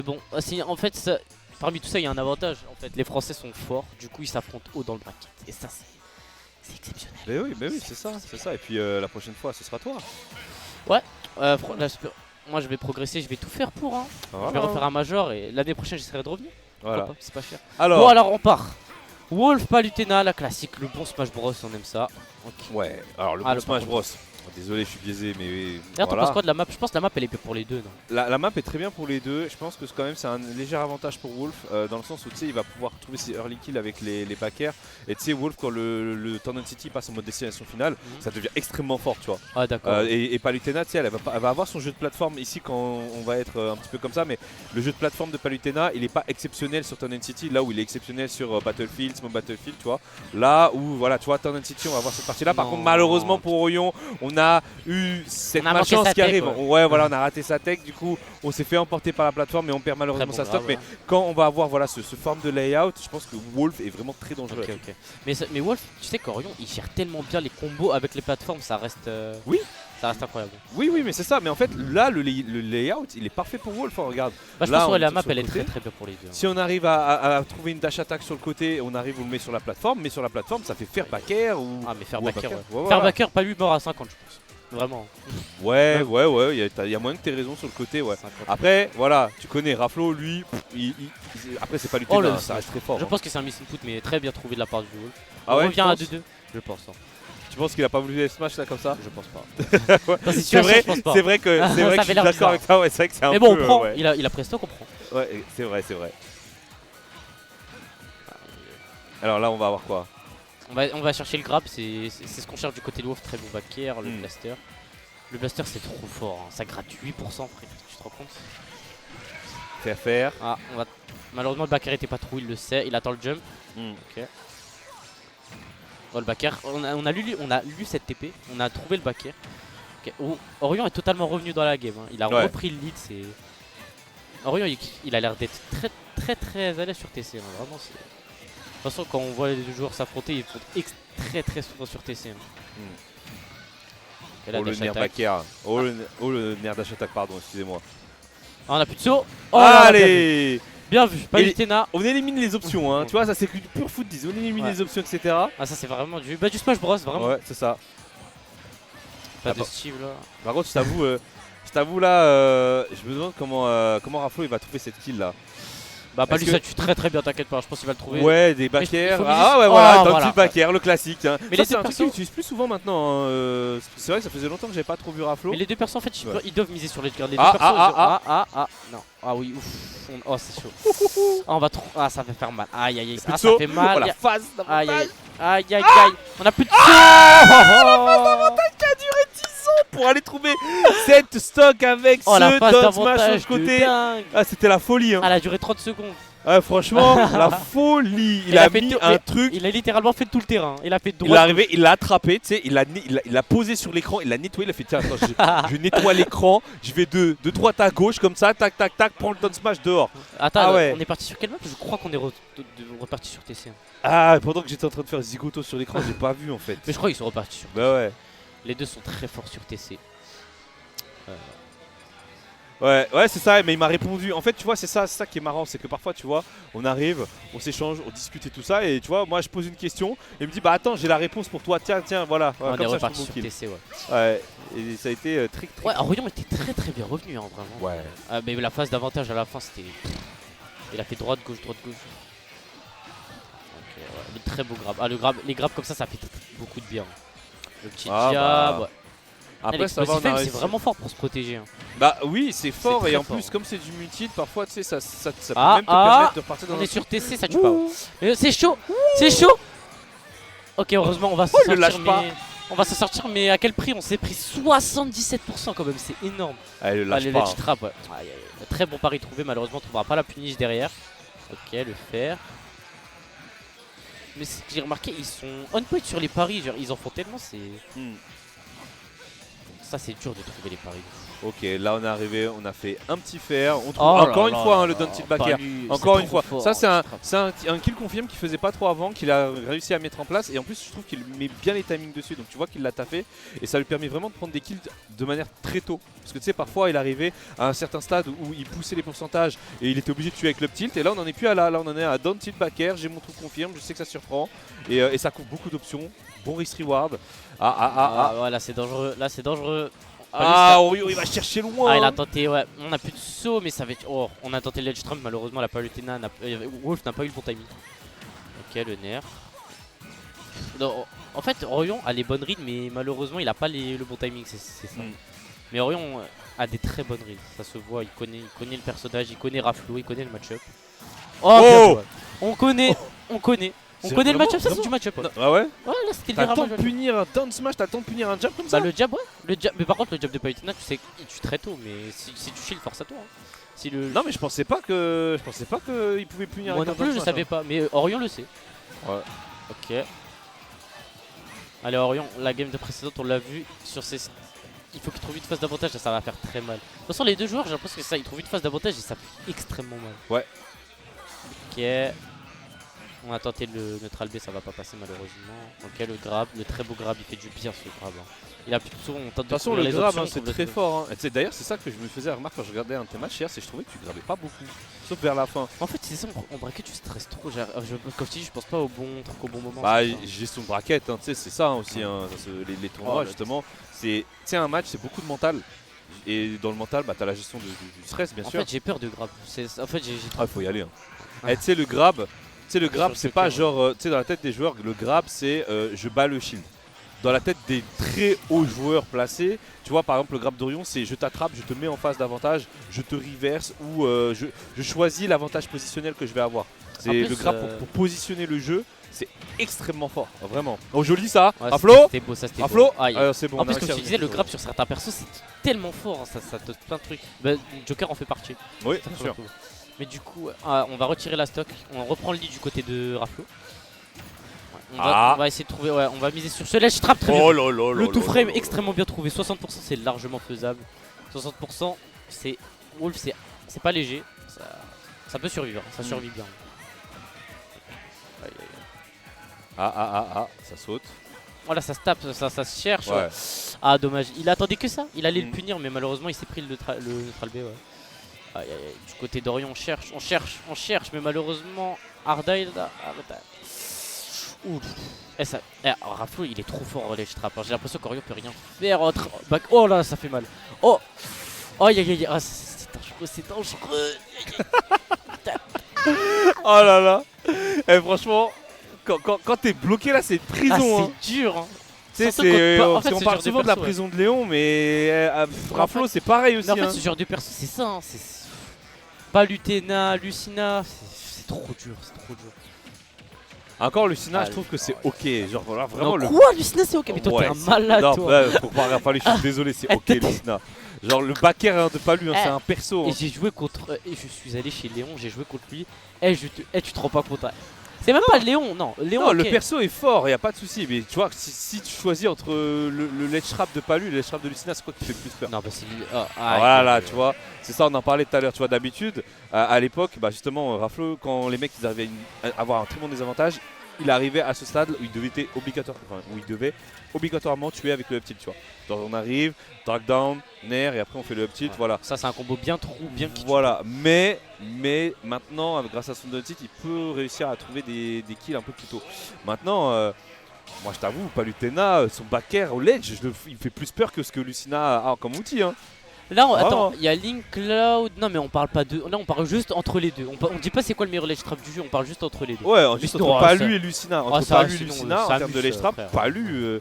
Bon, en fait, parmi tout ça, il y a un avantage. En fait, les Français sont forts, du coup, ils s'affrontent haut dans le bracket. Et ça, c'est exceptionnel. Mais oui, c'est ça, c'est ça. Et puis la prochaine fois, ce sera toi. Ouais, là, moi je vais progresser, je vais tout faire pour. Hein. Voilà. Je vais refaire un major et l'année prochaine, j'essaierai de revenir. Voilà. C'est pas cher. Alors, bon, alors on part. Wolf, Palutena, la classique, le bon Smash Bros, on aime ça. Okay. ouais, alors le bon Smash Bros. Désolé, je suis biaisé, mais d'ailleurs, voilà. t'en penses quoi de la map? Je pense que la map elle est pour les deux, non? La map est très bien pour les deux. Je pense que quand même c'est un léger avantage pour Wolf dans le sens où tu sais il va pouvoir trouver ses early kills avec les backers. Et tu sais Wolf quand le Tournament City passe en mode destination finale, ça devient extrêmement fort, tu vois. Ah d'accord. Et Palutena, tu sais, elle va avoir son jeu de plateforme ici quand on va être un petit peu comme ça, mais le jeu de plateforme de Palutena, il est pas exceptionnel sur Tournament City, là où il est exceptionnel sur Battlefield, Small Battlefield, tu vois. Là où voilà, tu vois Tournament City, on va voir cette partie-là. Par contre, malheureusement pour Orion, on a eu cette malchance qui arrive. Ouais, voilà, on a raté sa tech, du coup, on s'est fait emporter par la plateforme et on perd malheureusement sa stock. Mais quand on va avoir voilà, ce forme de layout, je pense que Wolf est vraiment très dangereux. Okay. Mais Wolf, tu sais qu'Orion, il gère tellement bien les combos avec les plateformes, ça reste. Oui. Ça reste incroyable. Oui, mais c'est ça. Mais en fait, là, le layout, il est parfait pour Wolf. Hein, regarde. Bah, je pense que la map, elle est très bien pour les deux. Si on arrive à trouver une dash attack sur le côté, on arrive, on le met sur la plateforme. Mais sur la plateforme, ça fait faire backer ou. Ah, mais faire backer, ouais. Voilà. Faire backer, pas lui mort à 50, je pense. Vraiment. Ouais, il y a moyen que t'aies raison sur le côté, ouais. 50. Après, voilà, tu connais Raflo, lui, après c'est pas lui ça reste très fort. Je pense que c'est un miss input, mais très bien trouvé de la part du Wolf. Ah ouais, on revient à 2-2. Je pense. Hein. Tu penses qu'il a pas voulu smash là comme ça? Je pense pas. Ouais. C'est vrai que je suis d'accord avec toi, ouais, c'est vrai que c'est un peu. Mais bon, on prend, il a presto qu'on prend. Ouais, c'est vrai. Alors là, on va avoir quoi? On va chercher le grab, c'est ce qu'on cherche du côté de Wolf, très bon backer, le blaster. Le blaster c'est trop fort, hein. Ça gratte 8% frère, tu te rends compte? Faire. Ah, malheureusement le backer était pas trop, il le sait, il attend le jump. Ok. Oh, le backer, on a lu cette TP, on a trouvé le backer. Okay. Oh, Orion est totalement revenu dans la game, hein. Il a repris le lead, c'est... Orion il a l'air d'être très à l'aise sur TC, hein. Vraiment c'est... De toute façon, quand on voit les deux joueurs s'affronter, ils font très souvent sur TC. Hein. Oh le nerf backer. Le nerf dash attack, pardon, excusez-moi. Ah, on a plus de saut. Oh, allez, bien vu, Palutena. On élimine les options, hein. Tu vois, ça c'est du pur foot 10. On élimine les options, etc. Ah, ça c'est vraiment du Smash Bros, vraiment. Ouais, c'est ça. Pas de Steve là. Par contre, je t'avoue là, je me demande comment Raflo il va trouver cette kill là. Bah pas lui ça tue très bien, t'inquiète pas, je pense qu'il va le trouver. Ouais, des backers. Ah ouais, voilà, dans le petit backer, le classique. Hein. Mais c'est un truc qu'ils utilisent plus souvent maintenant. Hein. C'est vrai que ça faisait longtemps que j'avais pas trop vu Raflo. Mais les deux persos en fait, ils doivent miser sur les deux persos. Non. Ah oui, ouf. Oh c'est chaud. Ah, on va trop. Ah ça va faire mal. Aïe. Ah ça fait mal. Oh la phase. Aïe. On a plus de saut. L'avantage qui a duré 10 ans pour aller trouver cette stock avec ce dot smash sur le côté. Ah c'était la folie. Hein. Elle a duré 30 secondes. Ah, franchement, la folie. Il a mis un truc. Il a littéralement fait tout le terrain. Il a fait droit. Il est arrivé, il l'a attrapé, tu sais, il l'a posé sur l'écran, il l'a nettoyé, il a fait tiens, attends, je nettoie l'écran, je vais de droite à gauche comme ça, tac, prends le down smash dehors. Attends, on est parti sur quelle map? Je crois qu'on est reparti sur TC. Ah, pendant que j'étais en train de faire Zigoto sur l'écran, j'ai pas vu en fait. Mais je crois qu'ils sont repartis sur TC. Bah ouais. Les deux sont très forts sur TC. Ouais, c'est ça, mais il m'a répondu. En fait, tu vois, c'est ça qui est marrant, c'est que parfois, tu vois, on arrive, on s'échange, on discute et tout ça, et tu vois, moi je pose une question, et il me dit, bah attends, j'ai la réponse pour toi, tiens, voilà. On comme est ça, reparti sur TC, ouais, et ça a été très. Ouais, Orion était très bien revenu, hein, vraiment. Ouais. Mais la phase d'avantage à la fin, c'était. Il a fait droite-gauche. Ok, le très beau grab. Ah, les grabs comme ça fait beaucoup de bien. Le petit jab. Ouais. Après, ça va, c'est vraiment fort pour se protéger. Hein. Bah oui, c'est fort et en plus, comme c'est du multi, parfois tu sais, ça peut même te permettre de repartir dans on est sur TC, ça tue pas. C'est chaud, Ok, heureusement, on va s'en sortir. On va s'en sortir, mais à quel prix? On s'est pris 77% quand même, c'est énorme. Allez, le lâche pas. Trap, ouais. Très bon pari trouvé, malheureusement, on trouvera pas la punish derrière. Ok, le faire. Mais ce que j'ai remarqué, ils sont on point sur les paris, genre ils en font tellement, c'est... Ça c'est dur de trouver les paris. Ok, là on est arrivé, on a fait un petit fer. On trouve Oh encore là une fois là hein, le là, down tilt pas back air. lui, Encore c'est une trop fois. fort, Ça c'est Schrapp. un kill confirm qu'il faisait pas trop avant, qu'il a réussi à mettre en place. Et en plus je trouve qu'il met bien les timings dessus. Donc tu vois qu'il l'a taffé. Et ça lui permet vraiment de prendre des kills de manière très tôt. Parce que tu sais parfois il arrivait à un certain stade où il poussait les pourcentages. Et il était obligé de tuer avec le tilt. Et là on en est plus à là. Là on en est à down tilt back air. J'ai mon truc confirm, je sais que ça surprend. Et ça couvre beaucoup d'options. Bon risk reward. Ouais, là c'est dangereux. Là c'est dangereux. Orion il va chercher loin. Ah, il a tenté, ouais. On a plus de saut, mais ça va être. Oh, on a tenté le ledge trump. Malheureusement, la Palutena Wolf n'a pas eu le bon timing. Ok, le nerf. Non, en fait, Orion a les bonnes reads, mais malheureusement, il a pas le bon timing. C'est ça. Mais Orion a des très bonnes reads. Ça se voit. Il connaît le personnage, il connaît Raflo, il connaît le match-up. Oh, bien joué. On connaît le match-up, ça c'est du match-up. Ouais. Ah ouais. Ouais, là c'était T'as le temps littéralement de punir un down smash, t'as le temps de punir un jab comme ça. Bah le jab, ouais. Le jab, mais par contre le jab de Palutena, tu sais qu'il tue très tôt, mais si tu shield, force à toi. Hein. Si le... Non mais je pensais pas qu'il pouvait punir. Moi avec non un plus, down je smash, savais pas, mais Orion le sait. Ouais. Ok. Allez Orion, la game de précédente on l'a vu sur ses... Il faut qu'il trouve une phase d'avantage, ça va faire très mal. De toute façon les deux joueurs j'ai l'impression que ça, ils trouvent une phase d'avantage et ça fait extrêmement mal. Ouais. Ok. On a tenté le neutral B, ça va pas passer malheureusement. Ok, le grab, le très beau grab, il fait du bien ce grab. Hein. Il a plus de saut, on tente de De toute façon couvrir le les grab options, hein, c'est très fort. Hein. D'ailleurs c'est ça que je me faisais remarquer quand je regardais un de tes matchs hier, c'est que je trouvais que tu grabais pas beaucoup. Sauf vers la fin. En fait c'est ça, en bracket tu stresses trop. Comme je te dis, je pense pas au bon truc au bon moment. Bah gestion de bracket, hein, tu sais c'est ça hein, aussi, hein, les tournois justement. C'est un match, c'est beaucoup de mental. Et dans le mental, bah t'as la gestion du stress bien sûr. En fait j'ai peur de grab. En fait j'ai... Ah faut y aller. Hein. Et tu sais le grab, c'est pas genre, tu sais dans la tête des joueurs, le grab c'est je bats le shield. Dans la tête des très hauts joueurs placés, tu vois par exemple le grab d'Orion c'est je t'attrape, je te mets en phase d'avantage, je te reverse ou je choisis l'avantage positionnel que je vais avoir. C'est le grab pour positionner le jeu, c'est extrêmement fort, vraiment. Oh joli ça, ouais, Aflo. C'était beau, ça c'était Aflo. beau. C'est bon. En plus comme tu disais, le grab sur certains persos c'est tellement fort, hein, ça te plein de trucs. Bah, Joker en fait partie. Oui, bien sûr. Mais du coup, on va retirer la stock, on reprend le lead du côté de Raflo. On va essayer de trouver, ouais, on va miser sur ce ledge trap très bien. Le tout frame extrêmement bien trouvé, 60% c'est largement faisable. 60% c'est Wolf, c'est pas léger, ça peut survivre, ça survit bien. Ça saute. Voilà, ça se tape, ça se cherche. Ouais. Ah dommage, il attendait que ça, il allait le punir mais malheureusement il s'est pris le neutral B. Ouais. Aïe, aïe, aïe. Du côté d'Orion on cherche, mais malheureusement Ardail là. Raflo il est trop fort en ledge trap, hein. J'ai l'impression qu'Orion peut rien faire. Oh là ça fait mal. Oh aïe aïe aïe, c'est dangereux. Oh là là. Et franchement, quand t'es bloqué là c'est une prison. C'est dur hein. Tu sais, on parle souvent de la prison de Léon, mais Raflo c'est pareil aussi. En fait ce genre de perso c'est ça, hein. Palutena, Lucina, c'est trop dur, Encore Lucina, je trouve que c'est ok. Genre voilà, vraiment non, quoi Lucina c'est ok, mais toi t'es un malade non, toi. Pour pas je suis désolé, c'est ok Lucina. Genre le backer de Palu, c'est un perso. Et j'ai joué contre, et je suis allé chez Léon, j'ai joué contre lui. Tu te rends pas compte. C'est même pas Léon, non. Léon, non, le perso est fort, y a pas de souci. Mais tu vois, si tu choisis entre le ledge trap de Palu et le ledge trap de Lucina, c'est quoi qui fait le plus peur? Non, bah c'est voilà, tu vois, c'est ça, on en parlait tout à l'heure. Tu vois, d'habitude, à l'époque, bah justement, Raflo, quand les mecs ils arrivaient à avoir un très bon désavantage, il arrivait à ce stade où il devait obligatoirement tuer avec le up tilt, tu vois. Donc on arrive, drag down, nair et après on fait le up tilt, voilà. Ça c'est un combo bien qui voilà, mais maintenant grâce à son down tilt, il peut réussir à trouver des kills un peu plus tôt. Maintenant, moi je t'avoue, Palutena, son backer au ledge, il fait plus peur que ce que Lucina a comme outil, hein. Là, attends, il y a Link Cloud. Non, mais on parle pas de. Là, on parle juste entre les deux. On dit pas c'est quoi le meilleur ledge trap du jeu, on parle juste entre les deux. Ouais, juste entre Palu et Lucina. Entre Palu et Lucina, en termes de ledge trap, Palu,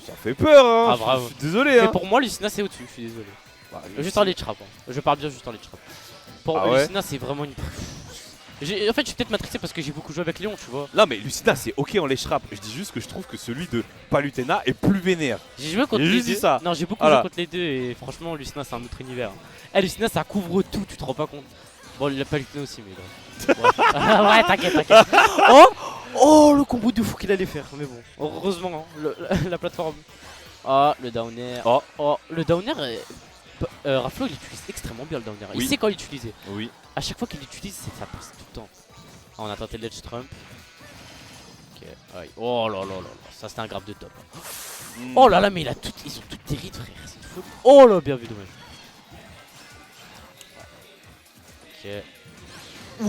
ça fait peur, hein. Ah, bravo. Je suis désolé, hein. Mais pour moi, Lucina, c'est au-dessus, je suis désolé. Bah, juste en ledge trap. Hein. Je parle bien juste en ledge trap. Pour Lucina, c'est vraiment une. En fait, je suis peut-être matrixé parce que j'ai beaucoup joué avec Léon, tu vois. Non, mais Lucina, c'est ok en ledge trap. Je dis juste que je trouve que celui de Palutena est plus vénère. J'ai joué contre les deux. Ça. Non, j'ai beaucoup joué contre les deux et franchement, Lucina, c'est un autre univers. Lucina, ça couvre tout, tu te rends pas compte. Bon, il a Palutena aussi, mais bon. Ouais, t'inquiète. Oh, le combo de fou qu'il allait faire. Mais bon, heureusement, hein, la plateforme. Oh, le downer. Oh, le downer. Raflo il utilise extrêmement bien le down air. Oui. Il sait quand l'utiliser. Oui. À chaque fois qu'il l'utilise, ça passe tout le temps. Ah, on a tenté le ledge trump. Ok, aïe. Oh là là là là, ça c'était un grab de top. Oh là là, mais ils ont toutes des rides, frère. C'est une faute. Oh là, bien vu, dommage. Ok.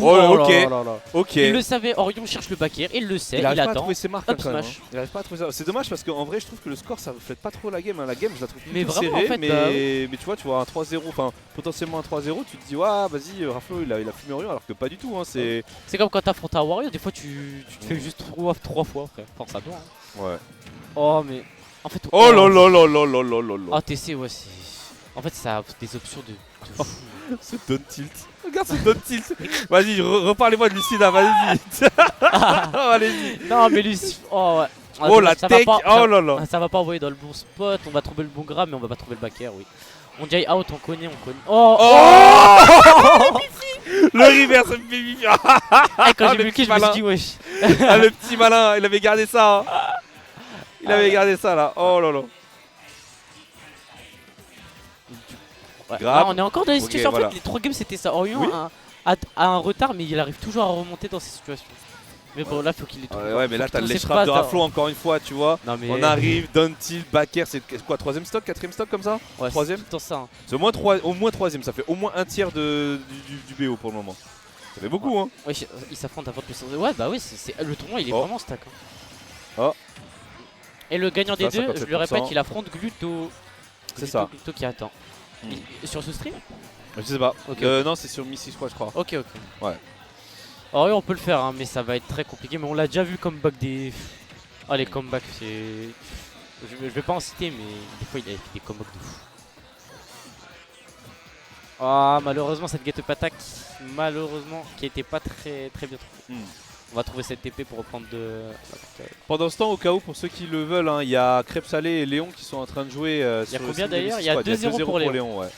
Oh, là ok. là là là. Ok. Il le savait, Orion cherche le back air, il le sait, Il il arrive pas à attend. trouver ses marques Hop, hein, quand même. smash. Il arrive pas à trouver ça. C'est dommage parce qu'en vrai je trouve que le score ça reflète pas trop la game. La game je la trouve Mais plutôt vraiment, serrée, en fait, mais tu vois un 3-0, enfin potentiellement un 3-0, tu te dis ouais vas-y Raflo il a fumé Orion alors que pas du tout hein, c'est. C'est comme quand t'affrontes un Warrior, des fois tu te fais juste 3 fois, frère. Force à toi. Hein. Ouais. Oh, mais. En fait. Oh là là là là là là là là. Ah, TC, ouais, c'est. En fait, ça a des options de fou. Ce down tilt. Regarde ce down tilt. Vas-y, reparlez-moi de Lucina, vas-y. Allez-y. Non, mais lui. Oh, ouais. Ah, Oh la ça va tech. pas- Oh là là. Ça va pas envoyer dans le bon spot, on va trouver le bon grab, mais on va pas trouver le back air, oui. On jay out, on connaît. Oh, Oh le reverse me fait vivre. Ah, quand j'ai le vu le kill, petit je me malin. suis dit, wesh. Ah le petit malin, il avait gardé ça. Hein. Il avait gardé ça là. Oh là là. Ouais. Grab. Ah, on est encore dans les Ok, situations. En voilà. fait, les 3 games c'était ça. Orion Oui. a un retard, mais il arrive toujours à remonter dans ces situations. Mais bon, là, faut qu'il les trouve. Ouais, mais là t'as le Faut ledge qu'il trap de trouve ses Raflo encore une fois, tu vois. Non, mais. On arrive, down tilt, back air, c'est quoi, 3ème stock, 4ème stock comme ça? Ouais, troisième. c'est tout le temps ça. Hein. C'est au moins 3ème, ça fait au moins un tiers du BO pour le moment. Ça fait beaucoup hein. Ouais, ils s'affrontent avant de puissance. Ouais, bah oui, le tournoi il est Oh. vraiment stack. Hein. Oh. Et le gagnant des Ça, deux, je le 57%. répète, il affronte Gluto. C'est ça. Gluto qui attend. Sur ce stream? Je sais pas. Ok. Non, c'est sur Missy, je crois. Ok. Ouais. Alors oui, on peut le faire, hein, mais ça va être très compliqué. Mais on l'a déjà vu comeback des. Ah, les comebacks, c'est. Je vais pas en citer, mais des fois il a fait des comebacks de fou. Ah, malheureusement, cette get-up attack, malheureusement, qui était pas très bien trouvée. On va trouver cette TP pour reprendre de. Pendant ce temps, au cas où, pour ceux qui le veulent, il y a Crêpe Salé et Léon qui sont en train de jouer. Il y a combien d'ailleurs? Il y a 2-0 pour Léon. Ouais.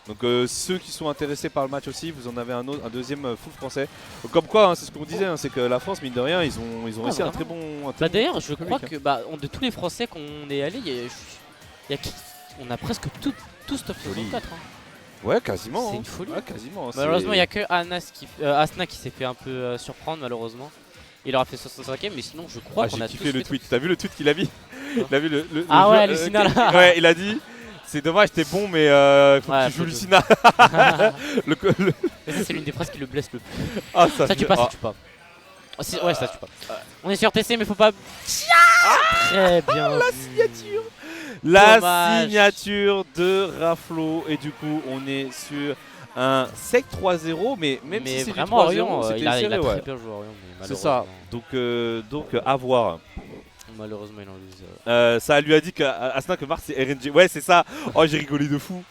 Donc ceux qui sont intéressés par le match aussi, vous en avez un deuxième full français. Donc, comme quoi, hein, c'est ce qu'on disait, hein, c'est que la France, mine de rien, ils ont réussi un très bon. Bah d'ailleurs, je crois public, que de tous les Français qu'on est allé, il y a qui on a presque tous top 64. Hein. Ouais, quasiment. C'est une folie. Ouais, quasiment. Malheureusement, il n'y a que Asna qui s'est fait un peu surprendre, malheureusement. Il aura fait 65ème, mais sinon, je crois qu'on a j'ai kiffé tous le fait tweet. T'as vu le tweet qu'il a mis? Il a vu le Ah jeu, ouais, Lucina là. Ouais, il a dit. C'est dommage, t'es bon, mais faut que tu joues Lucina. Mais ça, c'est l'une des phrases qui le blesse le plus. Ah, ça tue pas, ça tue pas. Oh, ouais, ça tue pas. On est sur TC, mais faut pas. Très bien. La vu. signature. La Dommage. signature de Raflo. Et du coup, on est sur un sec 3-0. Mais même si c'est vraiment, du 3-0, Orion, c'était il a serré, très ouais. bien joué Orion. C'est ça. Donc à voir. Malheureusement, il en lose. Ça lui a dit qu'Asna que Mars c'est RNG. Ouais, c'est ça. Oh, j'ai rigolé de fou.